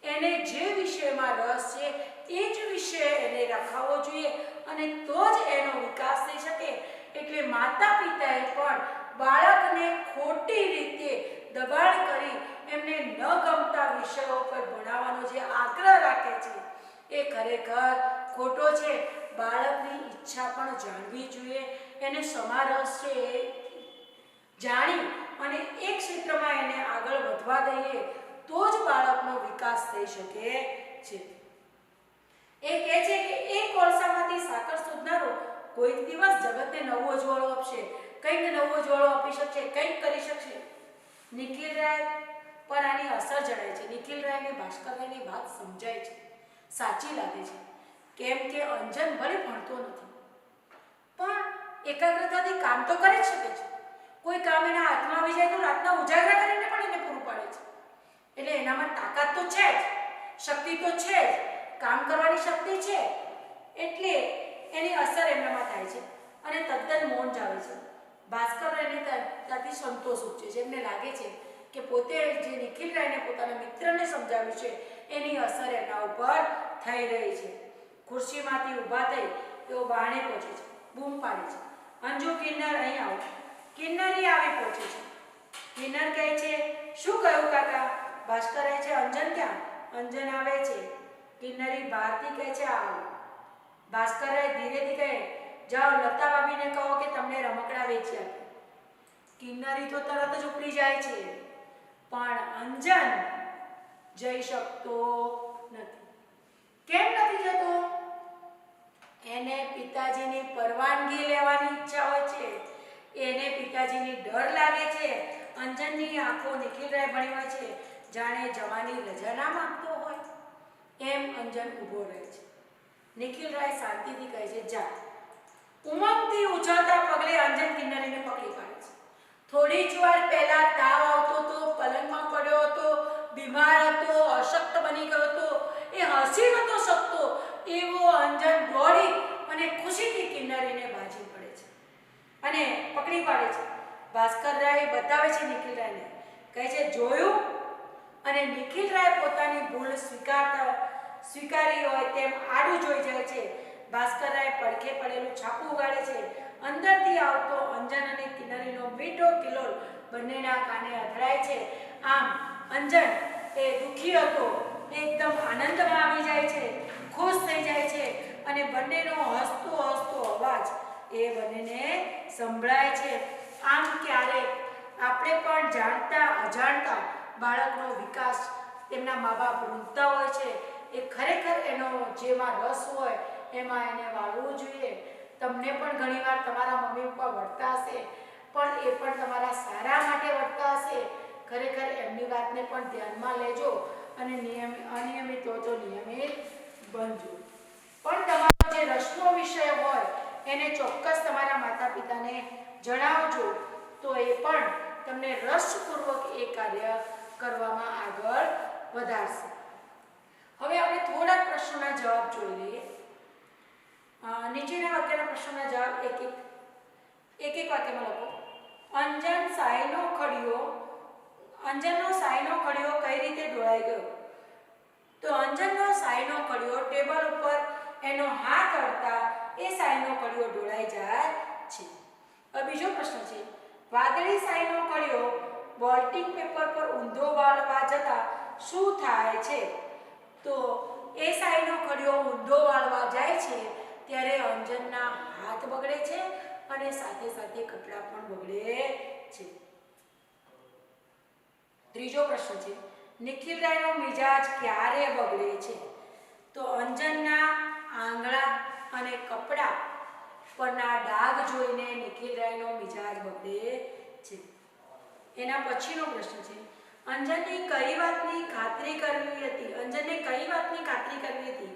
એને જે વિષયમાં રસ છે એ જ વિષય એને રખાવવો જોઈએ, અને તો જ એનો વિકાસ થઈ શકે. એટલે માતા પિતાએ પણ બાળકને ખોટી રીતે દબાણ કરી એમને ન ગમતા વિષયો પર ભણાવવાનો જે આગ્રહ રાખે છે એ ખરેખર ખોટો છે. બાળકની ઈચ્છા પણ જાણવી જોઈએ. એને શેમાં રસ છે એ જાણી અને એક ક્ષેત્રમાં એને આગળ વધવા દઈએ તો જ બાળકનો વિકાસ થઈ શકે છે. એ કહે છે કે એક કોલસામાંથી સાકર શોધનારો કોઈક દિવસ જગતને નવો અજવાળો આપશે, કંઈક નવો અજવાળો આપી શકશે, કંઈક કરી શકશે. નિખિલ રાય પર આની અસર જણાય છે. નિખિલ રાયને ભાસ્કર રાયની વાત સમજાય છે, સાચી લાગે છે. કેમ કે અંજન ભલે ભણતો નથી, પણ એકાગ્રતાથી કામ તો કરી જ શકે છે. કોઈ કામ એના હાથમાં આવી જાય તો રાતના ઉજાગરા કરીને પણ એને પૂરું પાડે છે. એટલે એનામાં તાકાત તો છે જ, શક્તિ તો છે જ, કામ કરવાની શક્તિ છે. એટલે એની અસર એમનામાં થાય છે અને તદ્દન મૌન જાવે છે. ભાસ્કર રાયને ત્યાંથી સંતોષ ઉપજે છે. એમને લાગે છે કે પોતે જે નિખિલ રાયને પોતાના મિત્રને સમજાવ્યું છે એની અસર એમના ઉપર થઈ રહી છે. ખુરશીમાંથી ઊભા થઈ તેઓ બારણે પહોંચે છે. બૂમ પાડે છે, અંજુ, કિન્નર અહીં આવો. કિન્નરી આવી પહોંચે છે. કિન્નર કહે છે, શું કહ્યું કાકા? ભાસ્કર કહે છે, અંજન ક્યાં? અંજન આવે છે. કિન્નરી ભારતી કહે છે, આવો. ભાસ્કર ધીરેથી કહે, જાઓ લતા ભાભીને કહો કે તમને રમકડા વેચી આપે. કિન્નરી તો તરત જ ઉપડી જાય છે, પણ અંજન જઈ શકતો નથી. કેમ નથી જતો? એને પિતાજીની પરવાનગી લેવાની ઈચ્છા હોય છે. એને પિતાજીની ડર લાગે છે. અંજનની આંખો નિખિલ રાય ભણી હોય છે, જાણે જવાની રજા ના માંગતો હોય એમ અંજન ઊભો રહે છે. નિખિલ રાય શાંતિથી કહે છે, જા. ઉમંગથી ઉછળતા પગલે અંજન કિન્નરીને પકડી પાડે છે. થોડી જ વાર પહેલા તાવ આવતો હતો, પલંગમાં પડ્યો હતો, બીમાર હતો, અશક્ત બની ગયો હતો. એ હસી નતો શકતો, એવો અંજન દોડી અને ખુશીથી કિન્નરીને ભાજી પડે છે અને પકડી પાડે છે. ભાસ્કરરાય બતાવે છે નિખિલરાયને, કહે છે જોયું. અને નિખિલરાય પોતાની ભૂલ સ્વીકારી હોય તેમ આડું જોઈ જાય છે. ભાસ્કરરાય પડખે પડેલું છાપું ઉગાડે છે. અંદરથી આવતો અંજન અને કિન્નરીનો મીઠો કિલોલ બંનેના કાને અથડાય છે. આમ અંજન એ દુઃખી હતો, એકદમ આનંદમાં આવી જાય છે, ખુશ થઈ જાય છે અને બંનેનો હસતો હસતો અવાજ એ બંનેને સંભળાય છે. આમ ક્યારેક આપણે પણ જાણતા અજાણતા બાળકનો વિકાસ તેમના મા બાપ રૂંધતા હોય છે. એ ખરેખર એનો જેમાં રસ હોય એમાં એને વાળવું જોઈએ. તમને પણ ઘણીવાર તમારા મમ્મી પપ્પા વળતા હશે, પણ એ પણ તમારા સારા માટે વળતા હશે. ખરેખર એમની વાતને પણ ધ્યાનમાં લેજો અને અનિયમિત હોય તો નિયમિત બનજો. પણ તમારો જે રસનો વિષય હોય એને ચોક્કસ તમારા માતા પિતાને જણાવજો, તો એ પણ તમને રસપૂર્વક એ કાર્ય કરવામાં આગળ વધારશે. હવે આપણે થોડાક પ્રશ્નોના જવાબ જોઈ લઈએ. નીચેના વાક્યના પ્રશ્નોના જવાબ એક એક વાક્યમાં લખો. અંજનનો સાયનો ખડિયો કઈ રીતે ઢોળાઈ ગયો? તો અંજનનો સાયનો ખડિયો ટેબલ ઉપર એનો હાથ અડતા એ સાયનો ખડિયો ઢોળાઈ જાય છે. હવે બીજો પ્રશ્ન છે, વાદળી સાયનો ખડિયો બોલ્ટિંગ પેપર પર ઊંધો વાળવા જતા શું થાય છે? તો એ સાયનો ખડિયો ઊંધો વાળવા જાય છે ત્યારે અંજનના હાથ બગડે છે અને સાથે સાથે કપડાં પણ બગડે છે. ત્રીજો પ્રશ્ન છે, નિખિલરાયનો મિજાજ ક્યારે બગડે છે? તો અંજનના આંગળા અને કપડાં પરના ડાઘ જોઈને નિખિલરાયનો મિજાજ બગડે છે. એના પછીનો પ્રશ્ન છે, અંજનને કઈ વાતની ખાતરી કરવી હતી?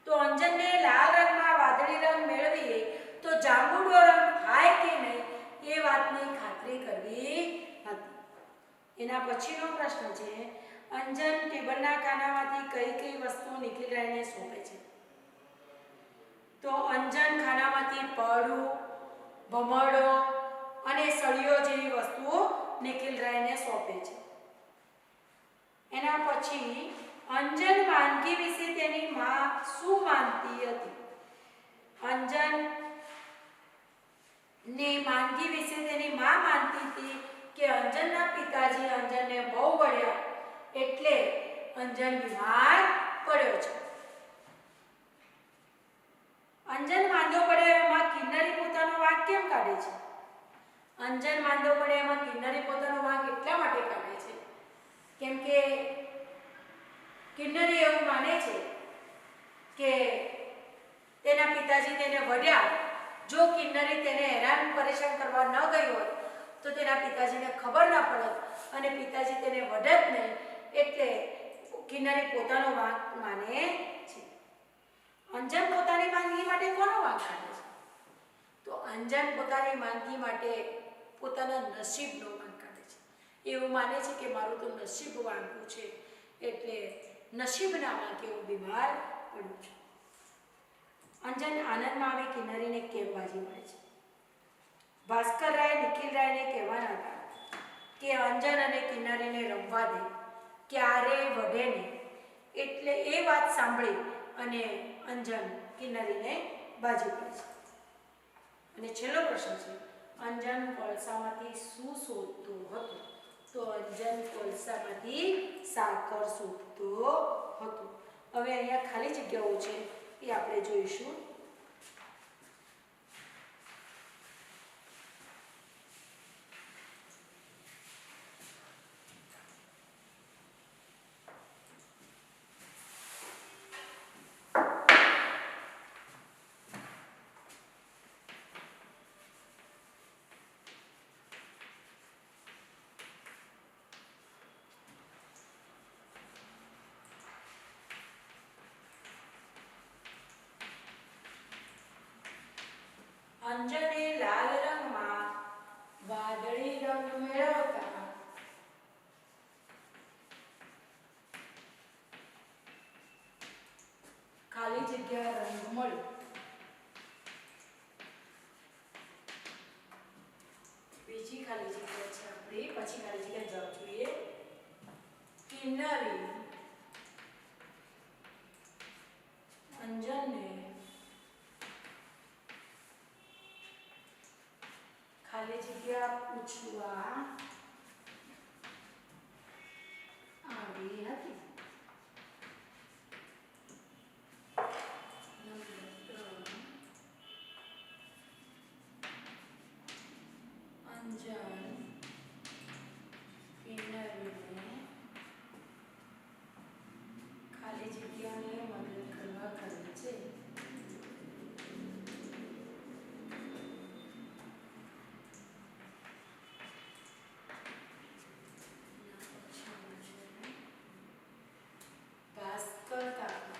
તો અંજનને લાલ રંગમાં વાદળી રંગ મેળવીએ તો જાંબુડો રંગ થાય કે નહીં એ વાતની ખાતરી કરવી હતી. એના પછીનો પ્રશ્ન છે, અંજન ટેબલના ખાનામાંથી કઈ કઈ વસ્તુ નિખિલરાયને સોંપે છે? તો અંજન ખાનામાંથી પડું, ભમરડો અને સળિયો જેવી વસ્તુઓ નિખિલરાયને સોંપે છે. એના પછી અંજન માંદગી વિશે તેની માં શું માનતી હતી? અંજનની માંદગી વિશે તેની માં માનતી હતી કે અંજનના પિતાજી અંજનને બહુ વઢ્યા એટલે અંજન બીમાર પડ્યો છે. અંજન માંદો પડે એમાં કિન્નરી પોતાનો વાંક કેમ કાઢે છે? અંજન માંદો પડે એમાં કિન્નરી પોતાનો વાંક એટલા માટે કાઢે છે કેમ કે કિન્નરી એવું માને છે કે તેના પિતાજી તેને વઢ્યા. જો કિન્નરી તેને હેરાન પરેશાન કરવા ન ગઈ હોત તો તેના પિતાજીને ખબર ના પડત અને પિતાજી તેને વઢત નહીં, એટલે કિન્નરી પોતાનો વાંક માને છે. અંજન પોતાની માંદગી માટે કોનો વાંક કાઢે છે? તો અંજન પોતાની માંદગી માટે પોતાના નસીબનો વાંક કાઢે છે. એવું માને છે કે મારું તો નસીબ વાંકું છે એટલે નસીબના વાંકે હું બીમાર પડું છું. અંજન આનંદમાં આવી કિન્નરીને કેમ બાજી પડે છે? ભાસ્કરરાય નિખિલરાયને કહેવાના હતા કે અંજન અને કિન્નરીને રમવા દે, ક્યારે વઢે નહીં. એટલે એ વાત સાંભળી અને અંજન કિન્નરીને બાજી પડે છે. અને છેલ્લો પ્રશ્ન છે, અંજન કોલસામાંથી શું શોધતો હતો? તો અંજન કોલસામાંથી સાકર શોધતો હતો. હવે અહીંયા ખાલી જગ્યાઓ છે એ આપણે જોઈશું. અંજને લાલ રંગમાં વાદળી રંગ મેળવતા ખાલી જગ્યા ખાલી જગ્યા છે આપણી, પછી ખાલી જગ્યા જવાબ જોઈએ. કિન્નરી અંજનને ખાલી જગ્યા પૂછવા આવી હતી. અંજન કિન્નરીને ખાલી જગ્યાને મદદ કરવા કહે છે. ભાસ્કર કાકા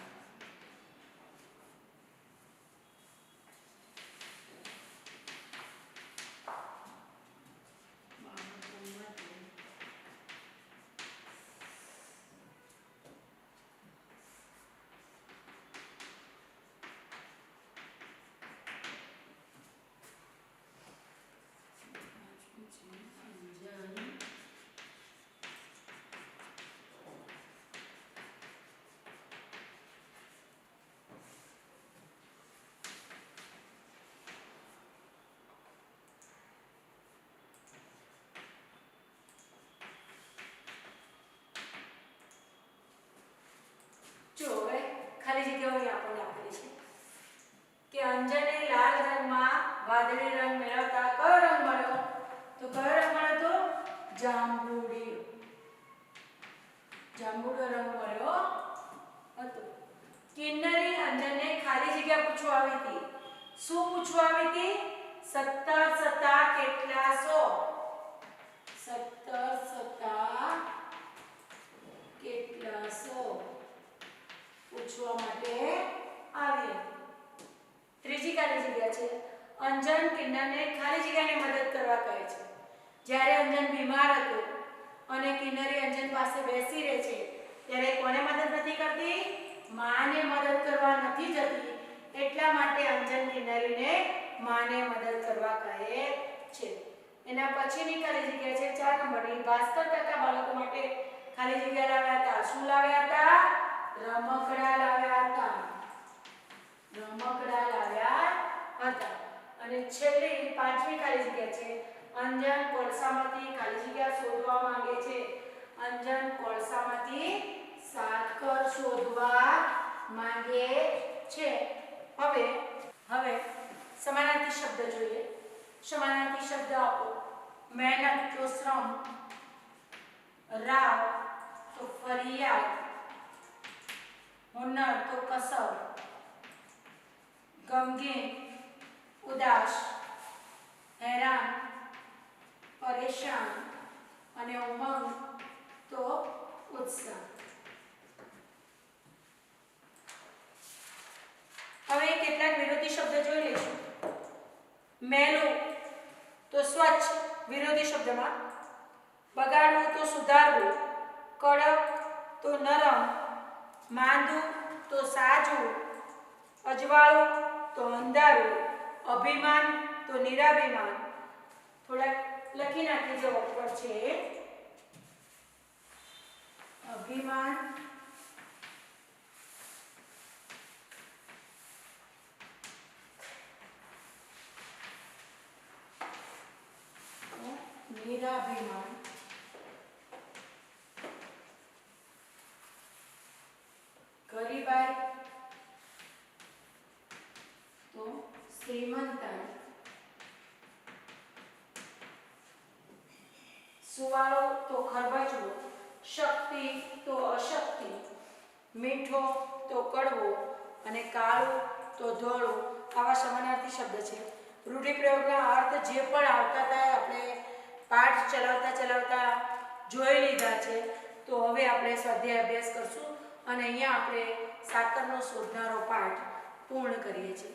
જો હવે ખાલી જગ્યાઓ આપણને આપેલી છે કે અંજને લાલ રંગમાં વાદળી રંગ મેળવતા કયો રંગ મળ્યો? તો કયો રંગ મળ્યો? તો જાંબુડી, જાંબુડો રંગ મળ્યો હતો. કિન્નરી અંજનને ખાલી જગ્યા પૂછવા આવી હતી. શું પૂછવા આવી હતી? 17 સત્તા કેટલા સો? 17 સત્તા કેટલા સો પૂછવા માટે આવી. ત્રીજી ખાલી જગ્યા છે અંજન કિન્નરને ખાલી જગ્યાની મદદ કરવા કહે છે. જ્યારે અંજન બીમાર હતો અને કિન્નરી અંજન પાસે બેસી રહે છે ત્યારે કોને મદદ નથી કરતી? માને મદદ કરવા નથી જતી. એટલા માટે અંજન કિન્નરીને માને મદદ કરવા કહે છે. એના પછીની ખાલી જગ્યા છે 4 નંબરની. ભાસ્કર કાકા બાળકો માટે ખાલી જગ્યા લાવ્યા હતા. શું લાવ્યા હતા? રમકડા લાવ્યા હતા. રમકડા લાવ્યા હતા. અને છેલ્લી 5મી ખાલી જગ્યા છે અંજન કોલસામાંથી ખાલી જગ્યા શોધવા માંગે છે. અંજન કોલસામાંથી સાકર શોધવા માંગે છે. હવે સમાનાર્થી શબ્દ જોઈએ. સમાનાર્થી શબ્દ આપો. મહેનત તો શ્રમ, રાવ તો ફરિયાદ, હુનર તો કસબ, ગમગીન ઉદાસ, હેરાન પરેશાન અને ઉમંગ તો ઉત્સાહ. હવે કેટલાક વિરોધી શબ્દ જોઈ લઈશું. મેલું તો સ્વચ્છ વિરોધી શબ્દમાં, બગાડવું તો સુધારવું, કડક તો નરમ, માંદું તો સાજું, અજવાળું તો અંધારું, અભિમાન તો નિરાભિમાન. થોડાક લખી નાખી જે ઉપર છે. અભિમાન નિરાભિમાન, ગરીબાઈ તો શ્રીમંતાઈ, સુવાળો તો ખરબચડો, શક્તિ તો અશક્તિ, મીઠો તો કડવો અને કાળું તો ધોળું. આવા સમાનાર્થી શબ્દ છે. રૂઢિપ્રયોગના અર્થ જે પણ આવતા હતા આપણે પાઠ ચલાવતા જોઈ લીધા છે. તો હવે આપણે સ્વાધ્યાય અભ્યાસ કરશું અને અહીંયા આપણે સાકરનો શોધનારો પાઠ પૂર્ણ કરીએ છીએ.